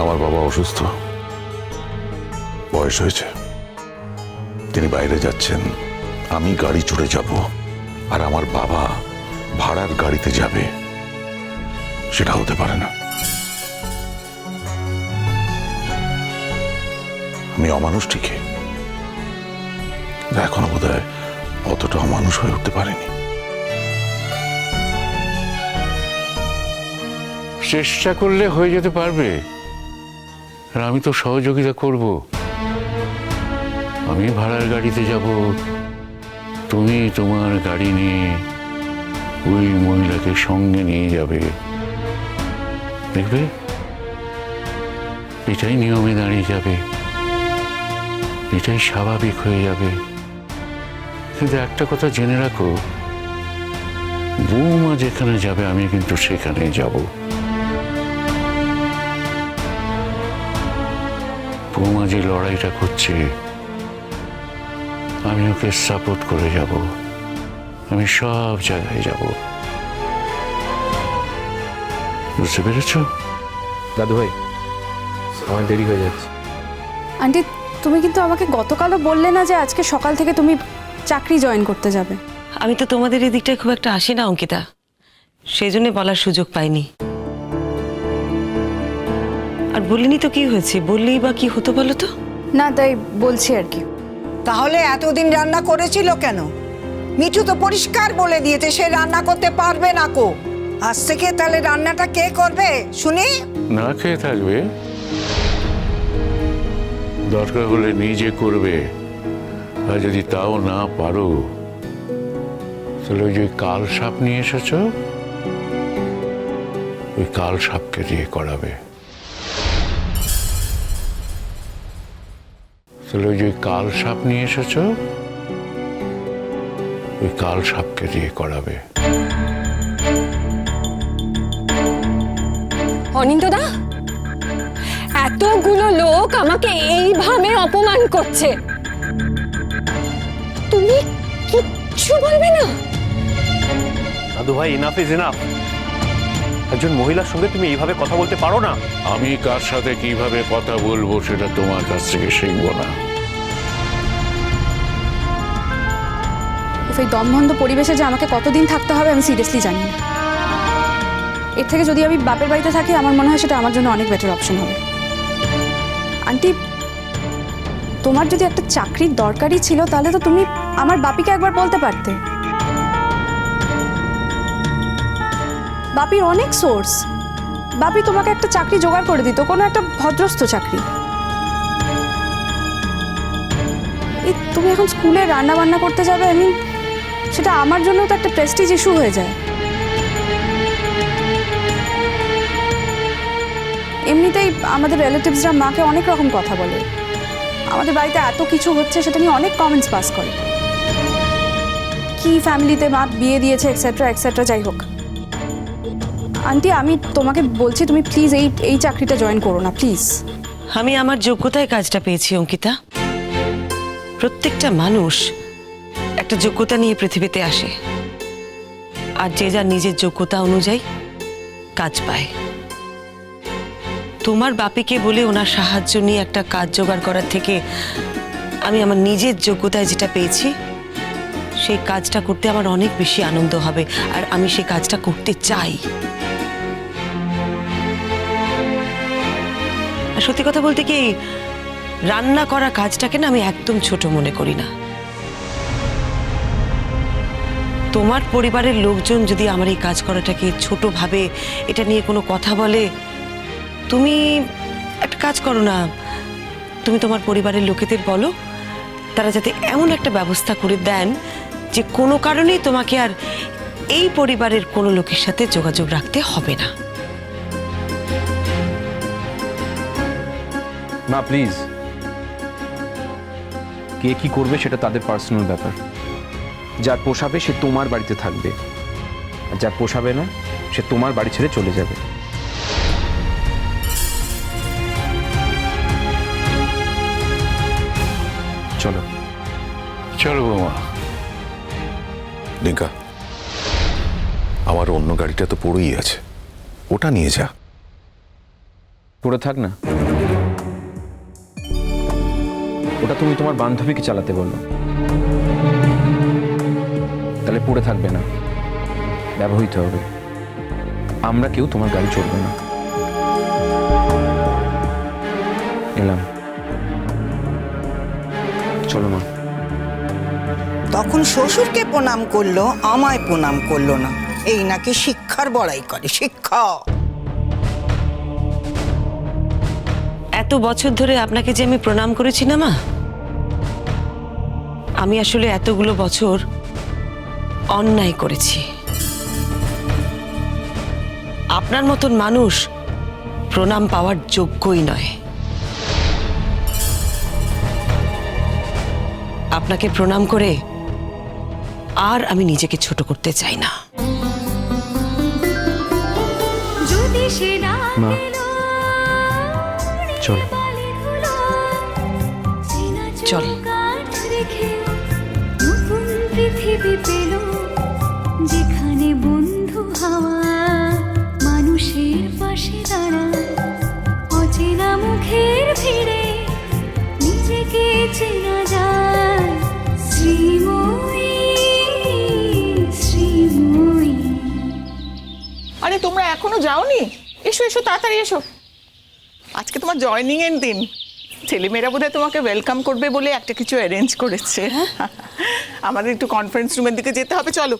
আমার বাবা অসুস্থ, বয়স হয়েছে, তিনি বাইরে যাচ্ছেন, আমি গাড়ি চড়ে যাব আর আমার বাবা ভাড়ার গাড়িতে যাবে, সেটা হতে পারে না। আমি অমানুষ ঠিকই, এখনো বোধহয় অতটা অমানুষ হয়ে উঠতে পারেনি। চেষ্টা করলে হয়ে যেতে পারবে, আর আমি তো সহযোগিতা করব। আমি ভাড়ার গাড়িতে যাব, তুমি তোমার গাড়ি নিয়ে ওই মহিলাকে সঙ্গে নিয়ে যাবে, দেখবে এটাই নিয়মে দাঁড়িয়ে যাবে, এটাই স্বাভাবিক হয়ে যাবে। কিন্তু একটা কথা জেনে রাখো, বৌমা যেখানে যাবে আমি কিন্তু সেখানেই যাব। বৌমা যে লড়াইটা করছে আমি ওকে সাপোর্ট করে যাব, আমি সব জায়গায় যাব, বুঝতে পেরেছ? দাদু ভাই, আমার দেরি হয়ে যাচ্ছে। আন্টি, তুমি কিন্তু আমাকে গতকালও বললে না যে আজকে সকাল থেকে তুমি চাকরি জয়েন করতে যাবে? আমি তো তোমাদের এই দিকটায় খুব একটা আসি না অঙ্কিতা, সেই জন্য বলার সুযোগ পাইনি। আর বলিনি তো কি হয়েছে, বললেই বা কি হতো বলো তো? না, তাই বলছি আর কি। তাহলে এতদিন রান্না করেছিল কেন? মিঠু তো পরিষ্কার বলে দিয়েছে সে রান্না করতে পারবে না কো। আজ থেকে তাহলে রান্নাটা কে করবে শুনি? না খেয়ে থাকবে, দরকার হলে নিজে করবে, আর যদি তাও না পারো তাহলে ওই যে কাল সাপ নিয়ে এসেছ, ওই কাল সাপকে দিয়ে করাবে। তাহলে ওই যে কাল সাপ নিয়ে এসেছ, ওই কাল সাপকে দিয়ে করাবে। অনিন্দদা, এতগুলো লোক আমাকে এইভাবে অপমান করছে, তুমি কিচ্ছু বলবে না? দাদু ভাই, ইনাফ ইজ ইনাফ। একজন মহিলার সঙ্গে তুমি এইভাবে কথা বলতে পারো না। আমি কার সাথে কিভাবে কথা বলবো সেটা তোমার কাছ থেকে শিখবো না। এই দমবন্ধ পরিবেশে যে আমাকে কতদিন থাকতে হবে আমি সিরিয়াসলি জানি না। এর থেকে যদি আমি বাপের বাড়িতে থাকি আমার মনে হয় সেটা আমার জন্য অনেক বেটার অপশন হবে। আন্টি, তোমার যদি একটা চাকরির দরকারই ছিল তাহলে তো তুমি আমার বাপিকে একবার বলতে পারতে। বাপির অনেক সোর্স, বাপি তোমাকে একটা চাকরি জোগাড় করে দিত, কোনো একটা ভদ্রস্থ চাকরি। এই তুমি এখন স্কুলে রান্না বান্না করতে যাবে, আমি সেটা আমার জন্য তো একটা প্রেস্টিজ ইস্যু হয়ে যায়। এমনিতেই আমাদের রিলেটিভসরা মাকে অনেক রকম কথা বলে, আমাদের বাড়িতে এত কিছু হচ্ছে সেটা নিয়ে অনেক কমেন্টস পাস করে, কি ফ্যামিলিতে মা বিয়ে দিয়েছে এক্সেট্রা এক্সেট্রা। যাই হোক আন্টি, আমি তোমাকে বলছি তুমি প্লিজ এই চাকরিটা জয়েন করো না প্লিজ। আমি আমার যোগ্যতায় কাজটা পেয়েছি অঙ্কিতা। প্রত্যেকটা মানুষ একটা যোগ্যতা নিয়ে পৃথিবীতে আসে, আর যে যার নিজের যোগ্যতা অনুযায়ী কাজ পায়। তোমার বাপিকে বলে ওনার সাহায্য নিয়ে একটা কাজ জোগাড় করার থেকে আমি আমার নিজের যোগ্যতায় যেটা পেয়েছি সেই কাজটা করতে আমার অনেক বেশি আনন্দ হবে, আর আমি সেই কাজটা করতে চাই। আর সত্যি কথা বলতে কি, রান্না করা কাজটাকে না আমি একদম ছোট মনে করি না। তোমার পরিবারের লোকজন যদি আমার এই কাজ করাটাকে ছোট ভাবে, এটা নিয়ে কোনো কথা বলে, তুমি একটা কাজ করো না, তুমি তোমার পরিবারের লোকেদের বলো তারা যাতে এমন একটা ব্যবস্থা করে দেন যে কোনো কারণেই তোমাকে আর এই পরিবারের কোনো লোকের সাথে যোগাযোগ রাখতে হবে না। মা প্লিজ, কে কি করবে সেটা তাদের পার্সোনাল ব্যাপার। যার পোষাবে সে তোমার বাড়িতে থাকবে, আর যার পোষাবে না সে তোমার বাড়ি ছেড়ে চলে যাবে। চলো চলো বৌমা। ডিঙ্কা, আমার অন্য গাড়িটা তো পড়েই আছে, ওটা নিয়ে যা। পড়ে থাক না। ওটা তুমি তোমার বান্ধবীকে চালাতে বললো, তাহলে পড়ে থাকবে না, ব্যবহৃত হবে। আমরা কেউ তোমার গাড়ি চড়বে না। এলাম, চলো মা। তখন শ্বশুরকে প্রণাম করলো, আমায় প্রণাম করলো না। এই নাকি শিক্ষার বড়াই করে, শিক্ষা। এত বছর ধরে আপনাকে যে আমি প্রণাম করেছি না মা, আমি আসলে এতগুলো বছর অন্যায় করেছি। আপনার মতন মানুষ প্রণাম পাওয়ার যোগ্যই নয়। আপনাকে প্রণাম করে আর আমি নিজেকে ছোট করতে চাই না। মা চলো। চল। পৃথিবী পেল যেখানে বন্ধু হাওয়া মানুষের পাশে দাঁড়ায়, অচেনা মুখের ভিড়ে নিজেকে চেনা যায়। শ্রীময়ী শ্রীময়ী। আরে তোমরা এখনো যাওনি? এসো এসো, তাড়াতাড়ি এসো। আজকে তোমার জয়নিং এর দিন। ছেলেমেয়েরা বোধহয় তোমাকে ওয়েলকাম করবে বলে একটা কিছু অ্যারেঞ্জ করেছে। আমাদের একটু কনফারেন্স রুমের দিকে যেতে হবে, চলো।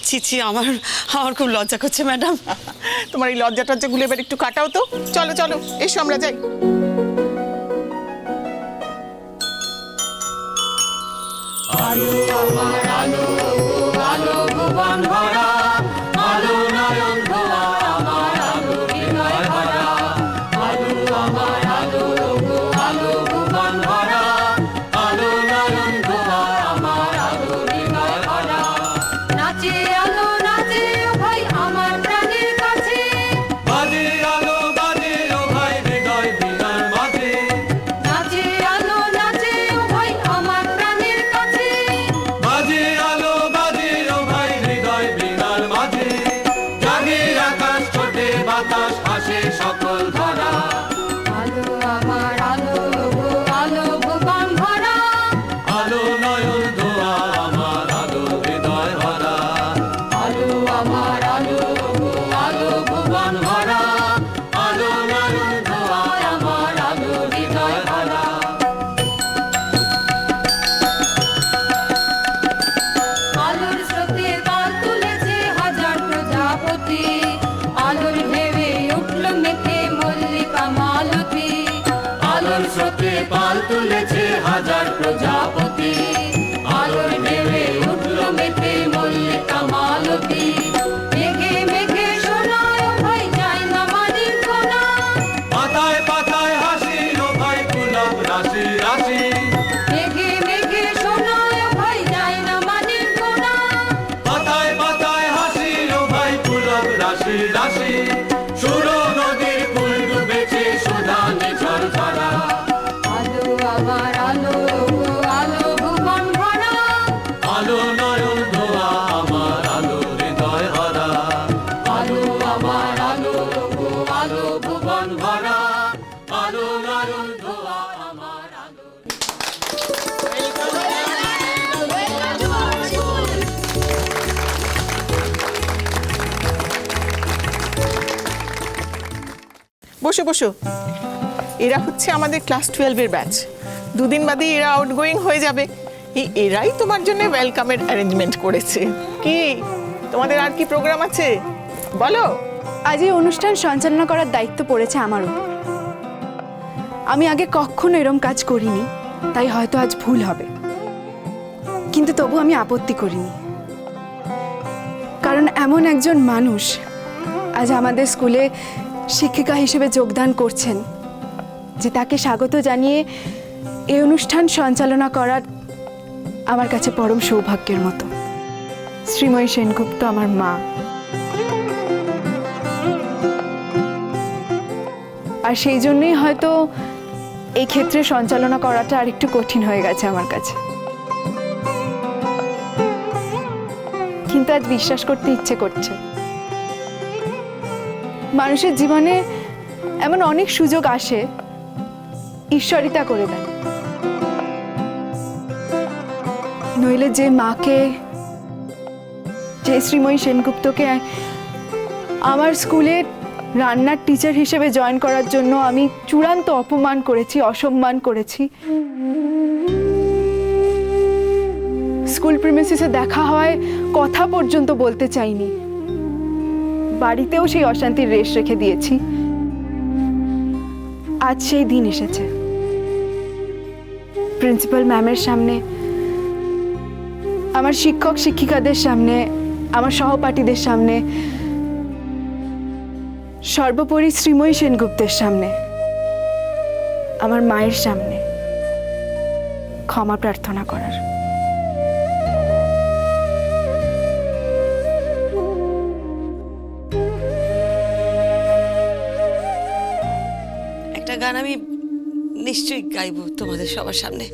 চিচি, আমার খুব লজ্জা করছে ম্যাডাম। তোমার এই লজ্জা টজ্জা গুলো এবার একটু কাটাও তো। চলো চলো, এসো আমরা যাই। নাচে আলো নাচে ও ভাই আমার প্রাণের কাছে, বাজে আলো বাজে ও ভাই হৃদয় বিনার মাঝে, নাচে আলো নাচে ও ভাই আমার প্রাণের কাছে, বাজে আলো বাজে ও ভাই হৃদয় বিনার মাঝে, জাগে আকাশ ছোটে বাতাস হাসে সকল ধরা, আলো আমার আলো গো আলো ভুবন ভরা, আলো নয়ন ধোয়া আমার আলো হৃদয় ভরা, আলো আমার আলো গো আলো ভুবন ভরা, আলো নয়ন ধোয়া আমার আলো হৃদয় ভরা। আলোর স্রোতে পাল তুলেছে হাজার প্রজাপতি, আলোর ঢেউয়ে উঠল মেঘে মল্লিকা মালতী, আলোর স্রোতে পাল তুলেছে হাজার প্রজাপতি, আলোর ঢেউয়ে উঠল মেঘে মল্লিকা মালতী, মেঘে মেঘে শোনায় ও ভাই যায় না মানিক গোনা, পাতায় পাতায় হাসি ও ভাই পুলক রাশি রাশি, মেঘে মেঘে শোনায় ও ভাই যায় না মানিক গোনা, পাতায় পাতায় হাসি ও ভাই পুলক রাশি রাশি, সুরো নদীর ফুল ডুবেছে সুধানে ঝরঝরা, আলো আমার আলো গো আলো ভুবন ভরা, আলো নয়ন ধোয়া আমার আলো হৃদয় ভরা, আলো আমার আলো গো আলো ভুবন ভরা আলো নয়ন ধোয়া আমার আলো। বসো বসো। এরা হচ্ছে আমাদের ক্লাস 12-এর ব্যাচ। দুদিন বাদে এরা আউটগোয়িং হয়ে যাবে। এরাই তোমার জন্য ওয়েলকামের অ্যারেঞ্জমেন্ট করেছে। কি তোমাদের আর কি প্রোগ্রাম আছে বলো? আজ এই অনুষ্ঠান সঞ্চালনা করার দায়িত্ব পড়েছে আমার উপর। আমি আগে কখনো এরম কাজ করিনি, তাই হয়তো আজ ভুল হবে, কিন্তু তবু আমি আপত্তি করিনি। কারণ এমন একজন মানুষ আজ আমাদের স্কুলে শিক্ষিকা হিসেবে যোগদান করছেন, যে তাকে স্বাগত জানিয়ে এই অনুষ্ঠান সঞ্চালনা করার আমার কাছে পরম সৌভাগ্যের মতো। শ্রীময়ী সেনগুপ্ত আমার মা, আর সেই জন্যই হয়তো এই ক্ষেত্রে সঞ্চালনা করাটা আর একটু কঠিন হয়ে গেছে আমার কাছে। কিন্তু আজ বিশ্বাস করতে ইচ্ছে করছে, মানুষের জীবনে এমন অনেক সুযোগ আসে, ঈশ্বরিতা করে দেন। নইলে যে মাকে, যে শ্রীময়ী সেনগুপ্তকে আমার স্কুলে রান্নার টিচার হিসেবে জয়েন করার জন্য আমি চূড়ান্ত অপমান করেছি, অসম্মান করেছি, স্কুল প্রিমিসিসে দেখা হয় কথা পর্যন্ত বলতে চাইনি, বাড়িতেও সেই অশান্তির রেশ রেখে দিয়েছি। আজ সেই দিন এসেছে। প্রিন্সিপাল ম্যামের সামনে, আমার শিক্ষক শিক্ষিকাদের সামনে, আমার সহপাঠীদের সামনে, সর্বোপরি শ্রীময়ী সেনগুপ্তের সামনে, আমার মায়ের সামনে ক্ষমা প্রার্থনা করার। একটা গান আমি নিশ্চয়ই গাইবো তোমাদের সবার সামনে।